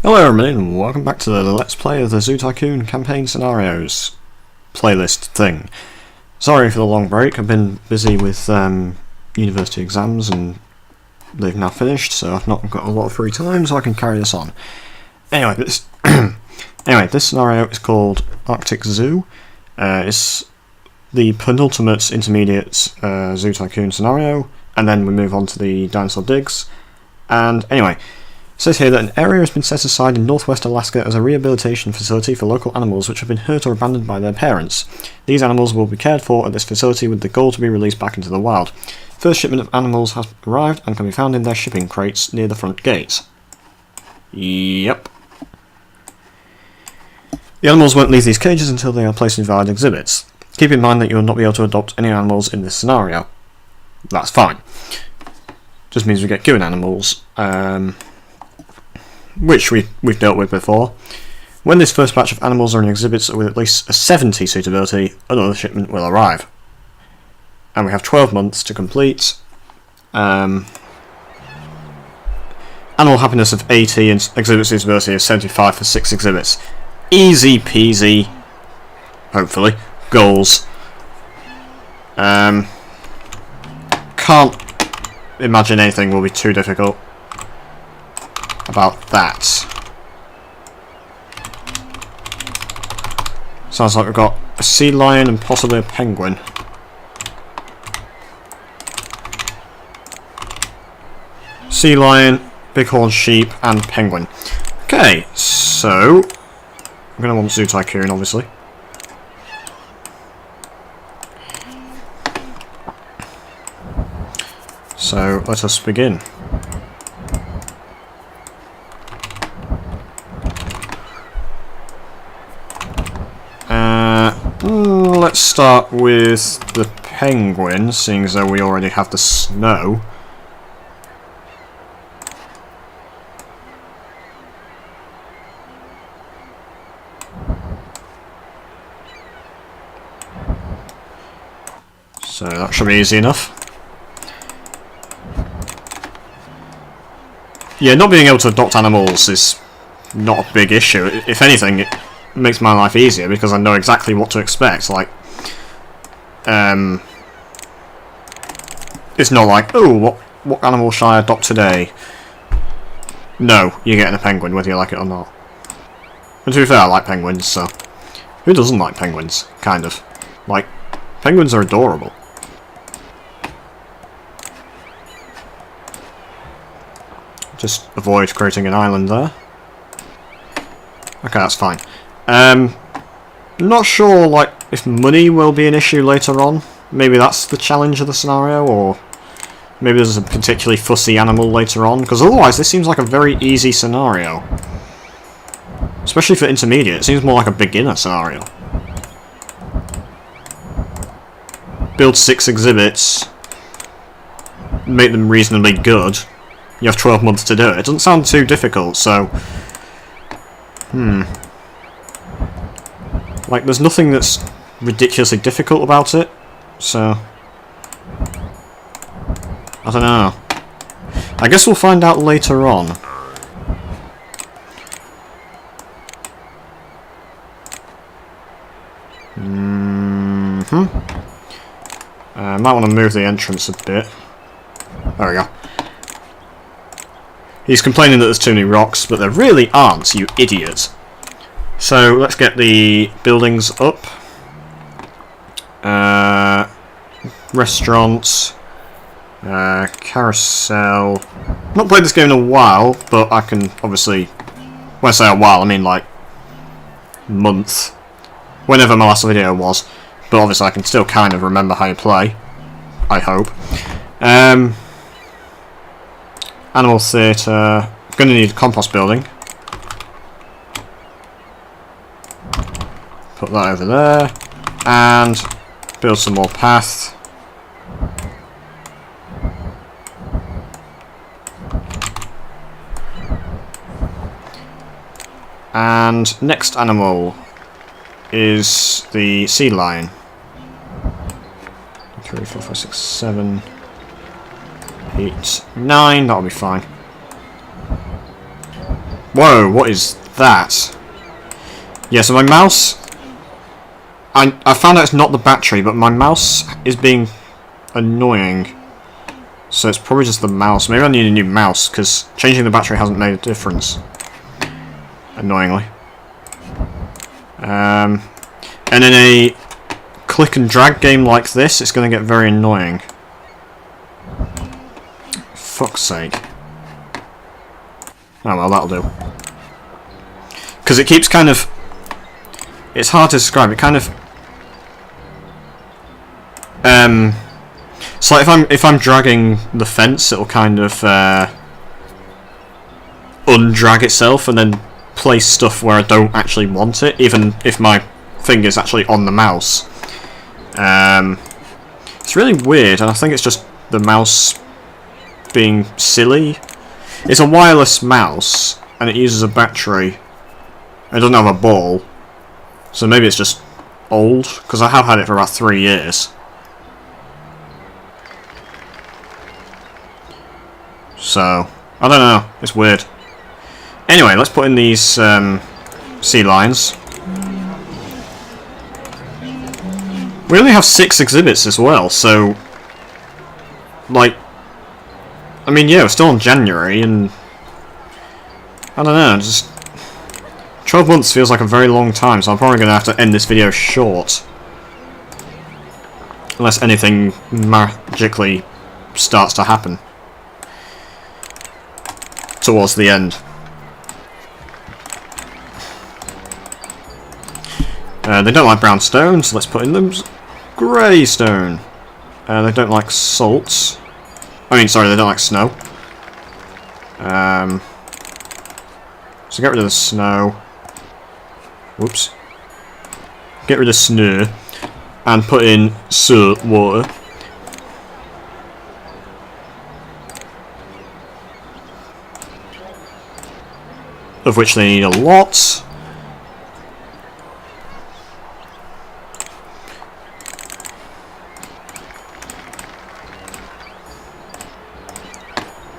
Hello everybody and welcome back to the Let's Play of the Zoo Tycoon campaign scenarios playlist thing. Sorry for the long break, I've been busy with university exams and they've now finished, so I've not got a lot of free time so I can carry this on. Anyway, this scenario is called Arctic Zoo. It's the penultimate intermediate Zoo Tycoon scenario, and then we move on to the dinosaur digs. And anyway, it says here that an area has been set aside in northwest Alaska as a rehabilitation facility for local animals which have been hurt or abandoned by their parents. These animals will be cared for at this facility with the goal to be released back into the wild. First shipment of animals has arrived and can be found in their shipping crates near the front gates. Yep. The animals won't leave these cages until they are placed in valid exhibits. Keep in mind that you will not be able to adopt any animals in this scenario. That's fine. Just means we get given animals, which we've dealt with before. When this first batch of animals are in exhibits with at least a 70 suitability, another shipment will arrive. And we have 12 months to complete. Animal happiness of 80 and exhibit suitability of 75 for 6 exhibits. Easy peasy, hopefully, goals. Can't imagine anything will be too difficult about that. Sounds like we've got a sea lion and possibly a penguin. Sea lion, bighorn sheep, and penguin. Okay, so I'm going to want Zoo Tycoon, obviously. So let us begin. Let's start with the penguin, seeing as though we already have the snow. So that should be easy enough. Yeah, not being able to adopt animals is not a big issue. If anything, it makes my life easier because I know exactly what to expect. Like, it's not like, oh, what animal shall I adopt today? No, you're getting a penguin, whether you like it or not. And to be fair, I like penguins, so who doesn't like penguins? Kind of. Like, penguins are adorable. Just avoid creating an island there. Okay, that's fine. Not sure, like, if money will be an issue later on. Maybe that's the challenge of the scenario, or maybe there's a particularly fussy animal later on, because otherwise this seems like a very easy scenario. Especially for intermediate, it seems more like a beginner scenario. Build 6 exhibits, make them reasonably good. You have 12 months to do it. It doesn't sound too difficult, so... Like, there's nothing that's ridiculously difficult about it, so... I don't know. I guess we'll find out later on. Might want to move the entrance a bit. There we go. He's complaining that there's too many rocks, but there really aren't, you idiot. So, let's get the buildings up. Restaurants. Carousel. Not played this game in a while, but I can obviously... When I say a while, I mean like... month. Whenever my last video was. But obviously I can still kind of remember how you play. I hope. Animal theatre. Gonna need a compost building. Put that over there. And build some more path. And next animal is the sea lion. 3, 4, 5, 6, 7, 8, 9. That'll be fine. Whoa, what is that? Yeah, so my mouse... I found out it's not the battery, but my mouse is being annoying. So it's probably just the mouse. Maybe I need a new mouse, because changing the battery hasn't made a difference. Annoyingly. And in a click and drag game like this, it's going to get very annoying. Fuck's sake. Oh well, that'll do. Because it keeps kind of... It's hard to describe. It kind of... It's like if I'm dragging the fence, it'll kind of undrag itself and then place stuff where I don't actually want it, even if my finger's actually on the mouse. It's really weird, and I think it's just the mouse being silly. It's a wireless mouse, and it uses a battery. It doesn't have a ball, so maybe it's just old, because I have had it for about 3 years. So, I don't know, it's weird. Anyway, let's put in these sea lions. We only have 6 exhibits as well, so... Like... I mean, yeah, we're still in January, and... I don't know, just... 12 months feels like a very long time, so I'm probably going to have to end this video short. Unless anything magically starts to happen. Towards the end. They don't like brown stone, so let's put in them grey stone. They don't like salt. I mean, sorry, they don't like snow. So get rid of the snow. Whoops. Get rid of snow. And put in salt water. Of which they need a lot.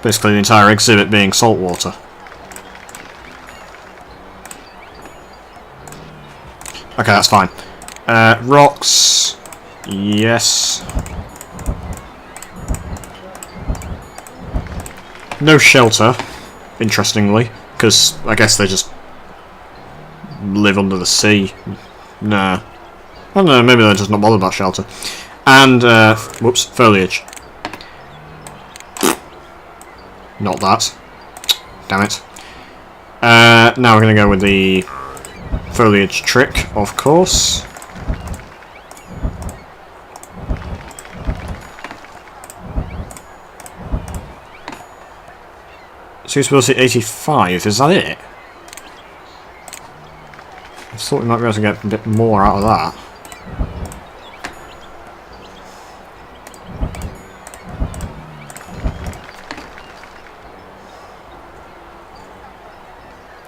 Basically the entire exhibit being salt water. Okay, that's fine. Rocks. Yes. No shelter, interestingly. Because I guess they just live under the sea. Nah. I don't know, maybe they're just not bothered about shelter. And, whoops, foliage. Not that. Damn it. Now we're going to go with the foliage trick, of course. Suitability 85, is that it? I thought we might be able to get a bit more out of that.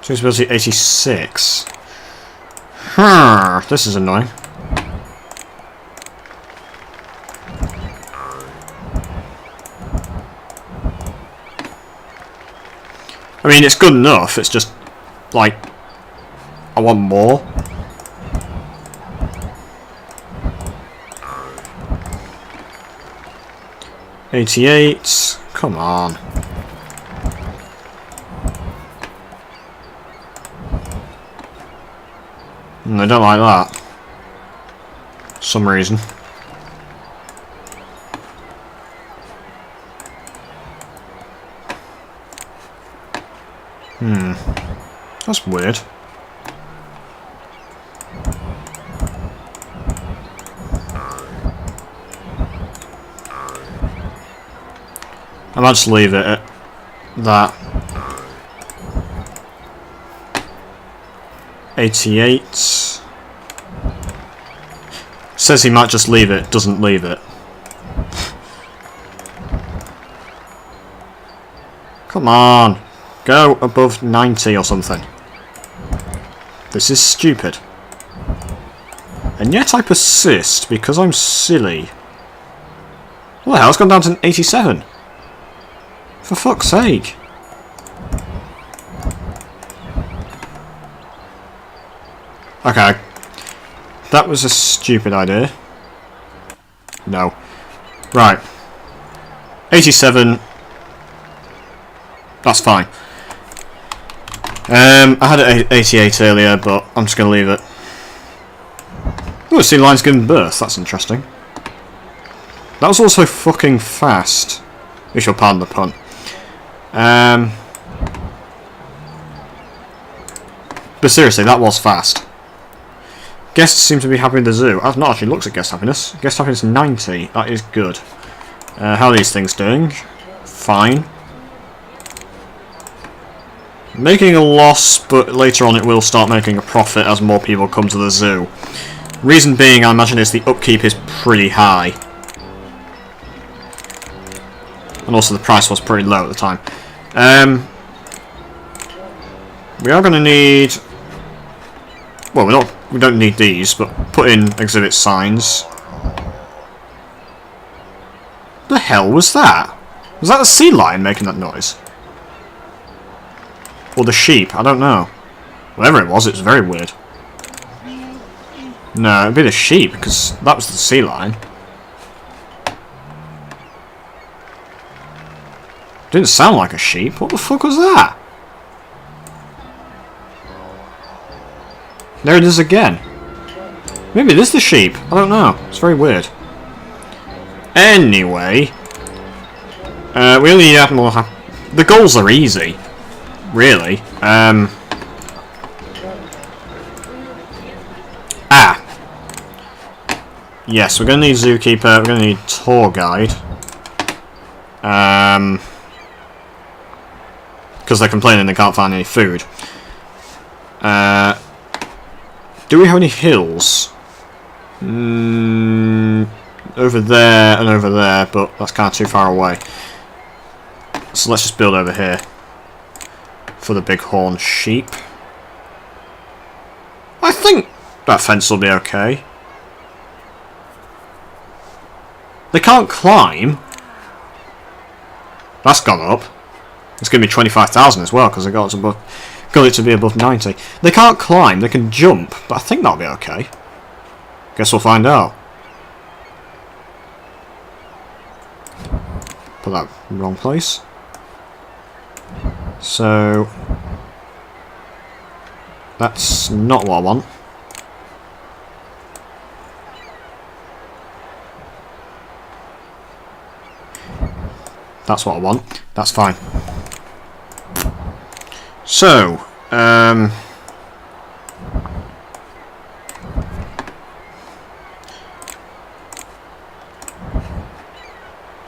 Suitability 86. This is annoying. I mean, it's good enough, it's just, like, I want more. $88, come on. I don't like that. For some reason. That's weird. I might just leave it at that. 88. Says he might just leave it, doesn't leave it. Come on. Go above 90 or something. This is stupid. And yet I persist because I'm silly. What the hell? It's gone down to 87. For fuck's sake. Okay. That was a stupid idea. No. Right. 87. That's fine. I had it at 88 earlier, but I'm just going to leave it. Oh, sea lion's giving birth. That's interesting. That was also fucking fast. If you'll pardon the pun. But seriously, that was fast. Guests seem to be happy in the zoo. I've not actually looked at guest happiness. Guest happiness 90. That is good. How are these things doing? Fine. Making a loss, but later on it will start making a profit as more people come to the zoo. Reason being, I imagine, is the upkeep is pretty high. And also the price was pretty low at the time. We are going to need... Well, we don't need these, but put in exhibit signs. The hell was that? Was that a sea lion making that noise? Or the sheep? I don't know. Whatever it was very weird. No, it'd be the sheep, because that was the sea lion. Didn't sound like a sheep. What the fuck was that? There it is again. Maybe it is the sheep. I don't know. It's very weird. Anyway, we only need more. The goals are easy, really. Yes, we're going to need zookeeper. We're going to need tour guide. Because they're complaining they can't find any food. Do we have any hills? Over there and over there, but that's kind of too far away. So let's just build over here for the bighorn sheep. I think that fence will be okay. They can't climb. That's gone up. It's going to be 25,000 as well because I got it to be above 90. They can't climb. They can jump, but I think that'll be okay. Guess we'll find out. Put that in the wrong place. So that's not what I want. That's what I want. That's fine. So,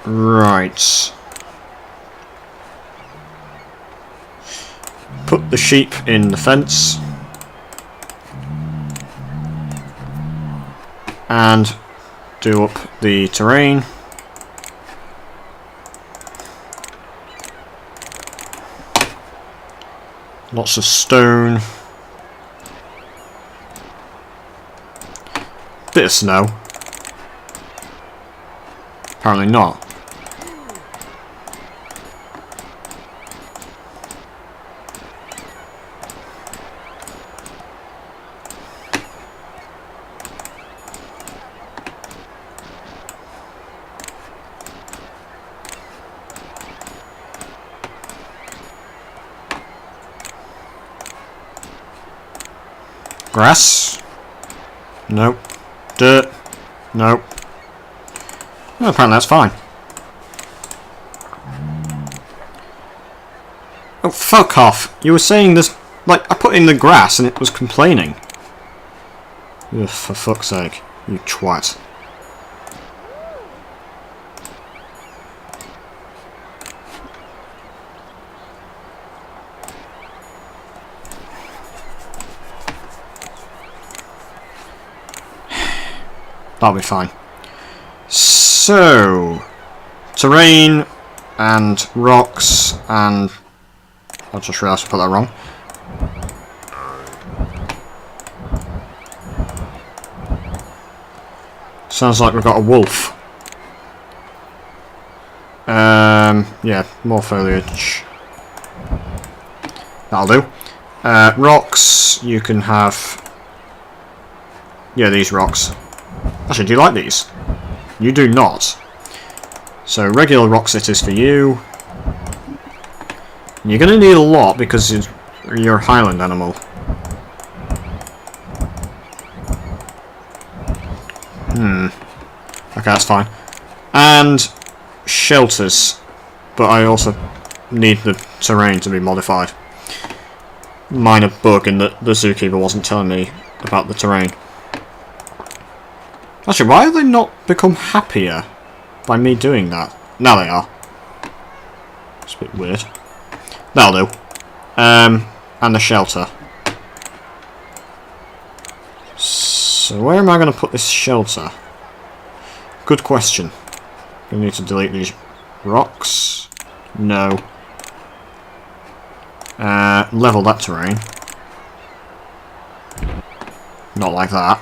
right. Put the sheep in the fence. And do up the terrain. Lots of stone. Bit of snow. Apparently not. Grass? Nope. Dirt? Nope. Well, apparently that's fine. Oh, fuck off. You were saying this... Like, I put in the grass and it was complaining. Ugh, for fuck's sake. You twat. That'll be fine. So, terrain and rocks and... I just realised I put that wrong. Sounds like we've got a wolf. Yeah, more foliage. That'll do. Rocks, you can have Yeah, these rocks. Actually, do you like these? You do not. So, regular rock sitters for you. You're going to need a lot because you're a highland animal. Okay, that's fine. And shelters. But I also need the terrain to be modified. Minor bug in that the zookeeper wasn't telling me about the terrain. Actually, why have they not become happier by me doing that? Now they are. It's a bit weird. That'll do. And the shelter. So where am I going to put this shelter? Good question. I need to delete these rocks. No. Level that terrain. Not like that.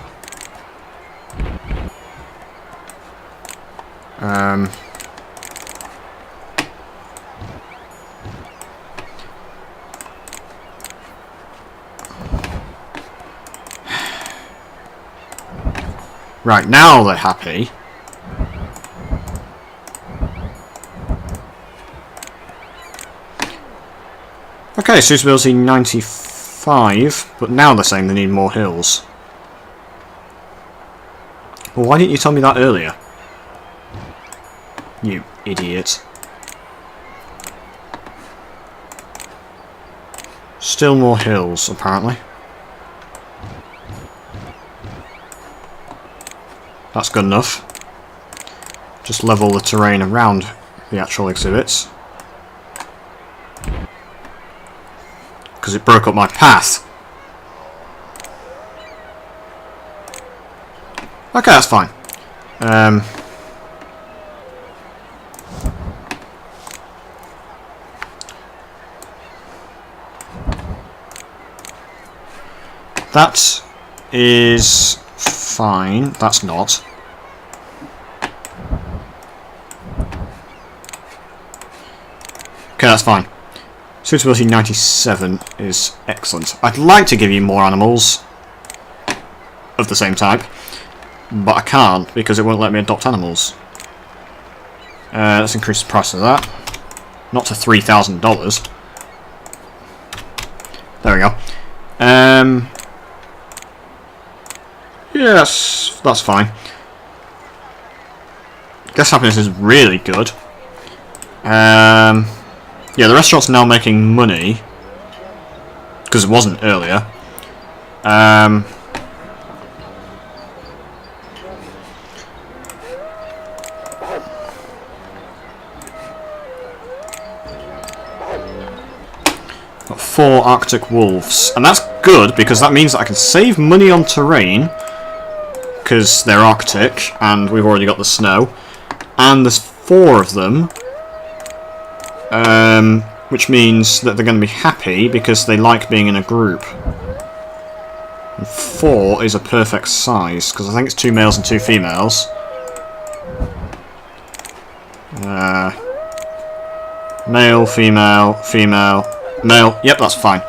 Right, now they're happy. Okay, suitability 95, but now they're saying they need more hills. Well, why didn't you tell me that earlier? You idiot. Still more hills, apparently. That's good enough. Just level the terrain around the actual exhibits. Because it broke up my path. Okay, that's fine. That is fine. That's not. Okay, that's fine. Suitability 97 is excellent. I'd like to give you more animals of the same type, but I can't because it won't let me adopt animals. Let's increase the price of that. Not to $3,000. There we go. Yes, that's fine. Guest happiness is really good. Yeah, the restaurant's now making money because it wasn't earlier. Got 4 Arctic wolves, and that's good because that means that I can save money on terrain because they're Arctic and we've already got the snow, and there's 4 of them. Which means that they're going to be happy because they like being in a group. And 4 is a perfect size, because I think it's 2 males and 2 females. Male, female, female, male. Yep, that's fine.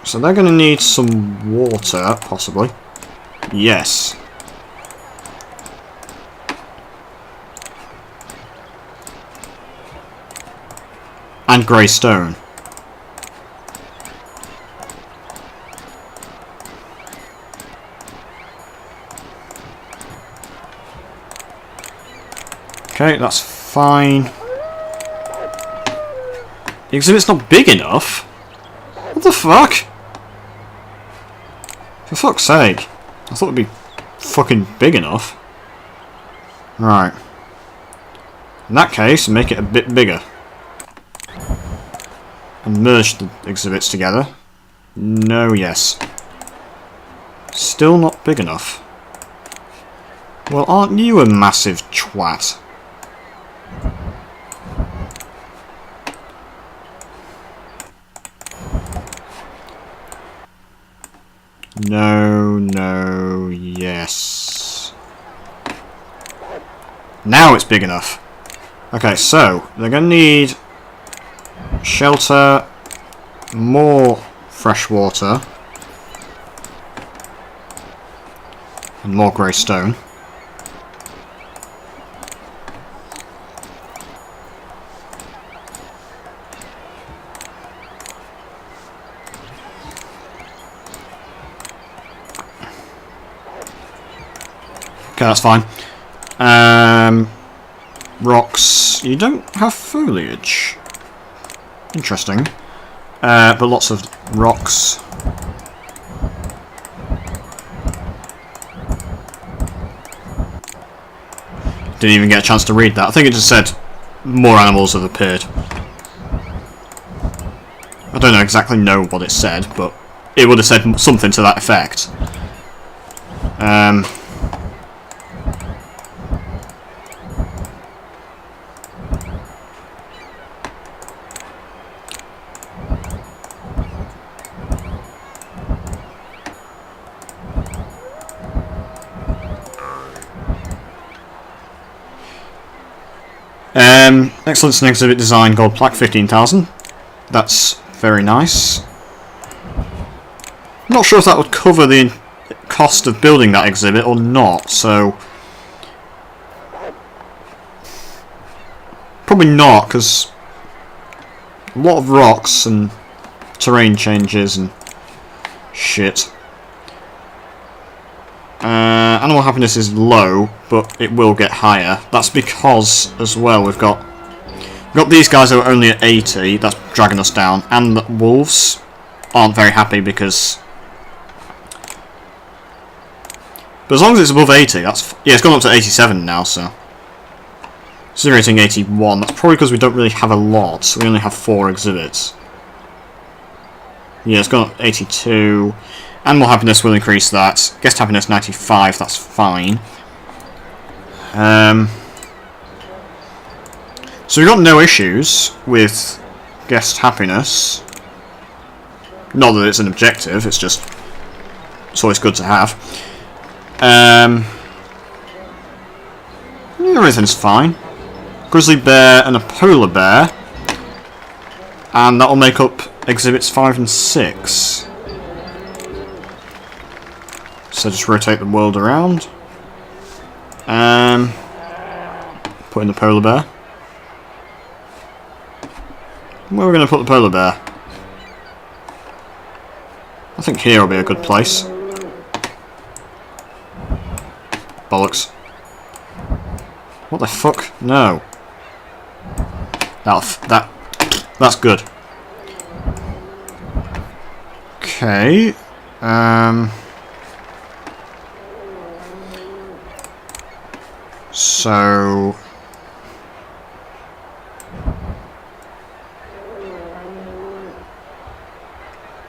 So they're going to need some water, possibly. Yes. And grey stone. Okay, that's fine. The exhibit's not big enough? What the fuck? For fuck's sake. I thought it'd be fucking big enough. Right. In that case, make it a bit bigger. And merge the exhibits together. No, yes. Still not big enough. Well, aren't you a massive twat? No, no, yes. Now it's big enough. Okay, so, they're going to need shelter, more fresh water, And more grey stone. Okay, that's fine. Rocks. You don't have foliage. Interesting. But lots of rocks. Didn't even get a chance to read that. I think it just said more animals have appeared. I don't exactly know what it said, but it would have said something to that effect. Excellence in exhibit design, gold plaque 15,000. That's very nice. Not sure if that would cover the cost of building that exhibit or not, so probably not, because a lot of rocks and terrain changes and shit. Animal happiness is low, but it will get higher. That's because, as well, we've got these guys who are only at 80, that's dragging us down, and the wolves aren't very happy because... But as long as it's above 80, that's... Yeah, it's gone up to 87 now, so... It's rating 81, that's probably because we don't really have a lot, we only have 4 exhibits. Yeah, it's gone up 82... Animal happiness will increase that. Guest happiness 95, that's fine. So we've got no issues with guest happiness. Not that it's an objective, it's just... It's always good to have. Everything's fine. Grizzly bear and a polar bear. And that will make up exhibits 5 and 6. So just rotate the world around. Put in the polar bear. Where are we going to put the polar bear? I think here will be a good place. Bollocks. What the fuck? No. That's good. Okay. So...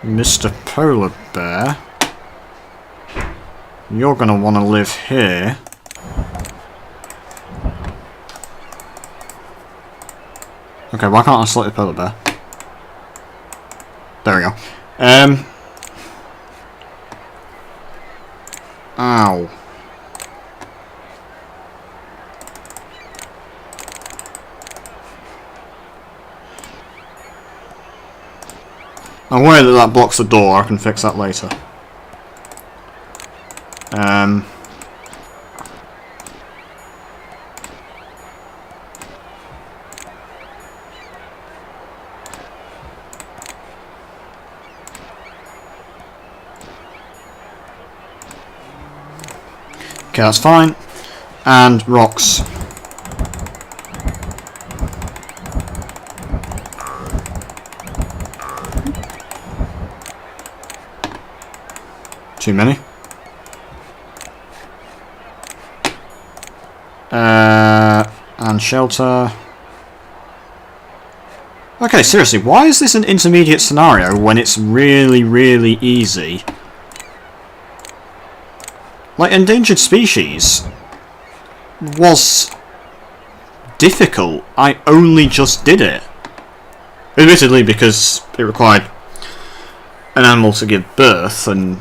Mr. Polar Bear, you're going to want to live here. Okay, why can't I select the polar bear? There we go. Ow. I'm worried that that blocks the door. I can fix that later. Okay, that's fine. And rocks. Too many. And shelter. Okay, seriously, why is this an intermediate scenario when it's really, really easy? Like, endangered species was difficult. I only just did it. Admittedly, because it required an animal to give birth, and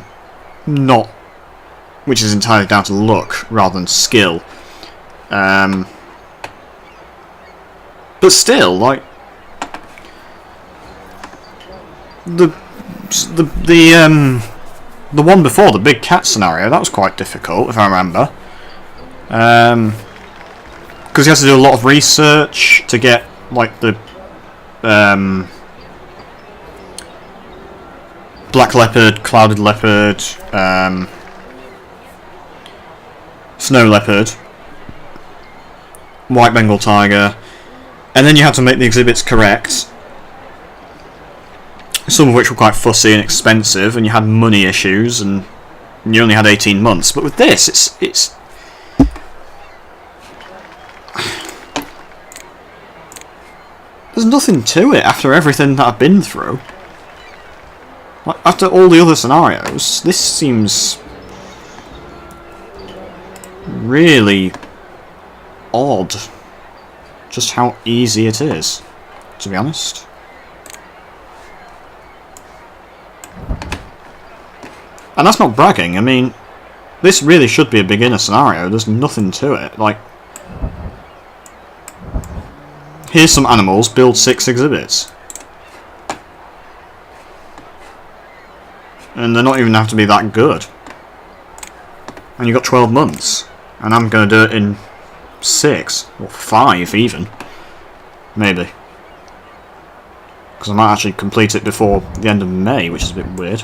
not... which is entirely down to luck rather than skill. But still, like... the the one before, the big cat scenario, that was quite difficult, if I remember. Because you have to do a lot of research to get, like, the black leopard, clouded leopard, snow leopard, white Bengal tiger, and then you had to make the exhibits correct, some of which were quite fussy and expensive, and you had money issues, and you only had 18 months. But with this, it's there's nothing to it after everything that I've been through. Like, after all the other scenarios, this seems really odd. Just how easy it is, to be honest. And that's not bragging. I mean, this really should be a beginner scenario. There's nothing to it. Like, here's some animals, build 6 exhibits. And they're not even have to be that good. And you've got 12 months. And I'm going to do it in 6, or 5 even. Maybe. Because I might actually complete it before the end of May, which is a bit weird.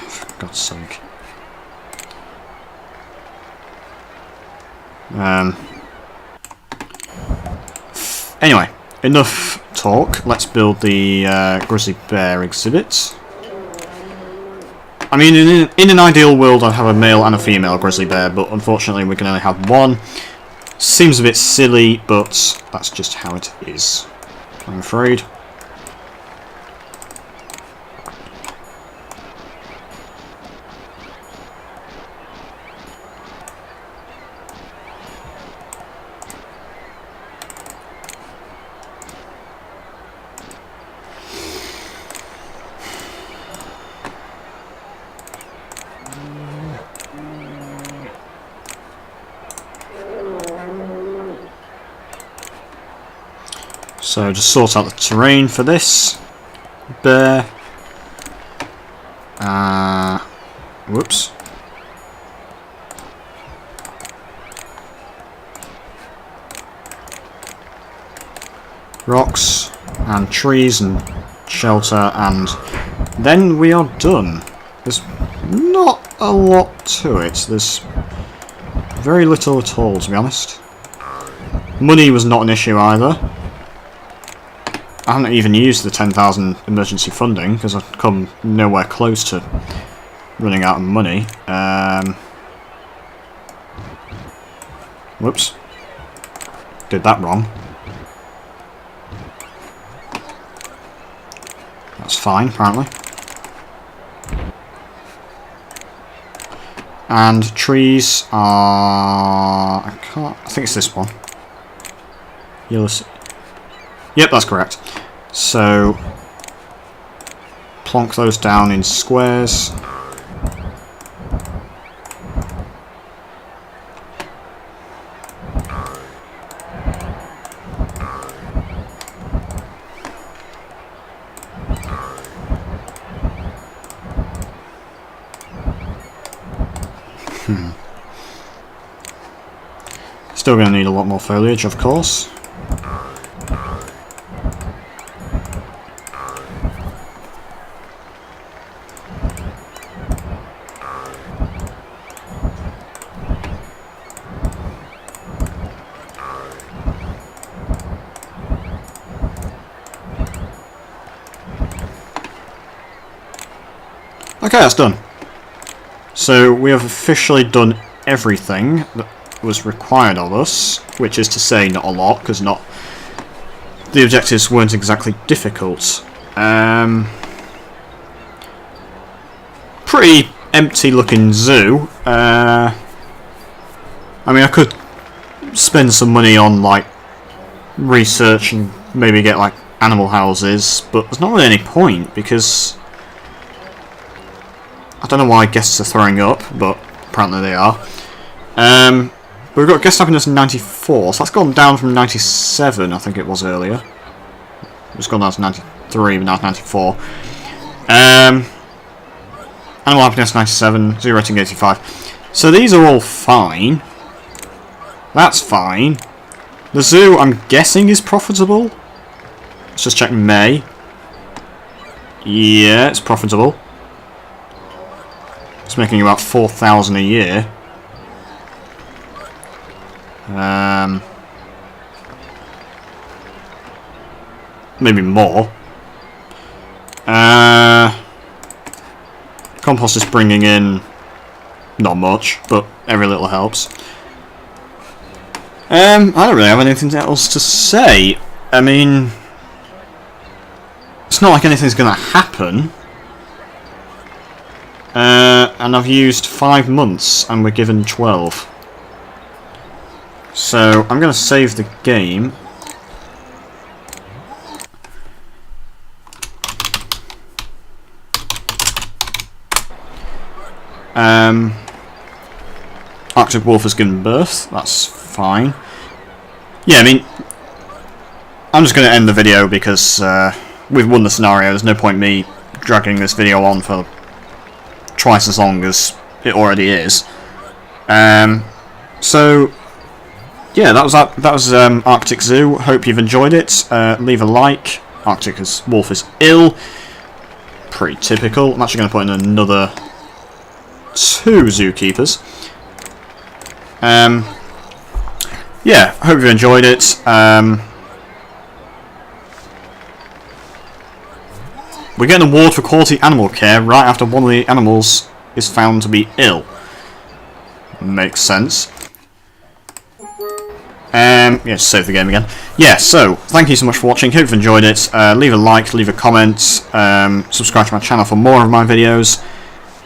For God's sake. Anyway, enough talk. Let's build the grizzly bear exhibit. I mean, in an ideal world, I'd have a male and a female grizzly bear, but unfortunately we can only have one. Seems a bit silly, but that's just how it is, I'm afraid. So just sort out the terrain for this bear. Whoops. Rocks and trees and shelter, and then we are done. There's not a lot to it. There's very little at all, to be honest. Money was not an issue either. I haven't even used the 10,000 emergency funding because I've come nowhere close to running out of money. Whoops. Did that wrong. That's fine, apparently. And trees are... I think it's this one. Yellow... Yep, that's correct. So, plonk those down in squares. Still going to need a lot more foliage, of course. Okay, that's done. So we have officially done everything that was required of us, which is to say not a lot, because the objectives weren't exactly difficult. Pretty empty looking zoo. I mean, I could spend some money on like research and maybe get like animal houses, but there's not really any point because I don't know why guests are throwing up, but apparently they are. But we've got guest happiness 94, so that's gone down from 97, I think it was earlier. It's gone down to 93, but now it's 94. Animal happiness 97, zoo rating 85. So these are all fine. That's fine. The zoo, I'm guessing, is profitable. Let's just check May. Yeah, it's profitable. It's making about 4,000 a year. Maybe more. Compost is bringing in not much, but every little helps. I don't really have anything else to say. I mean, it's not like anything's going to happen. And I've used 5 months, and we're given 12. So I'm going to save the game. Arctic Wolf has given birth. That's fine. Yeah, I mean, I'm just going to end the video because we've won the scenario. There's no point me dragging this video on for twice as long as it already is. So yeah, that was Arctic Zoo. Hope you've enjoyed it. Leave a like. Arctic Wolf is ill. Pretty typical. I'm actually going to put in another 2 zookeepers. Yeah, hope you enjoyed it. We get an award for quality animal care right after one of the animals is found to be ill. Makes sense. Yeah, save the game again. Yeah, so, thank you so much for watching. Hope you've enjoyed it. Leave a like, leave a comment, subscribe to my channel for more of my videos.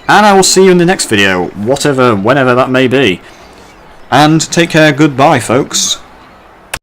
And I will see you in the next video, whenever that may be. And take care, goodbye folks.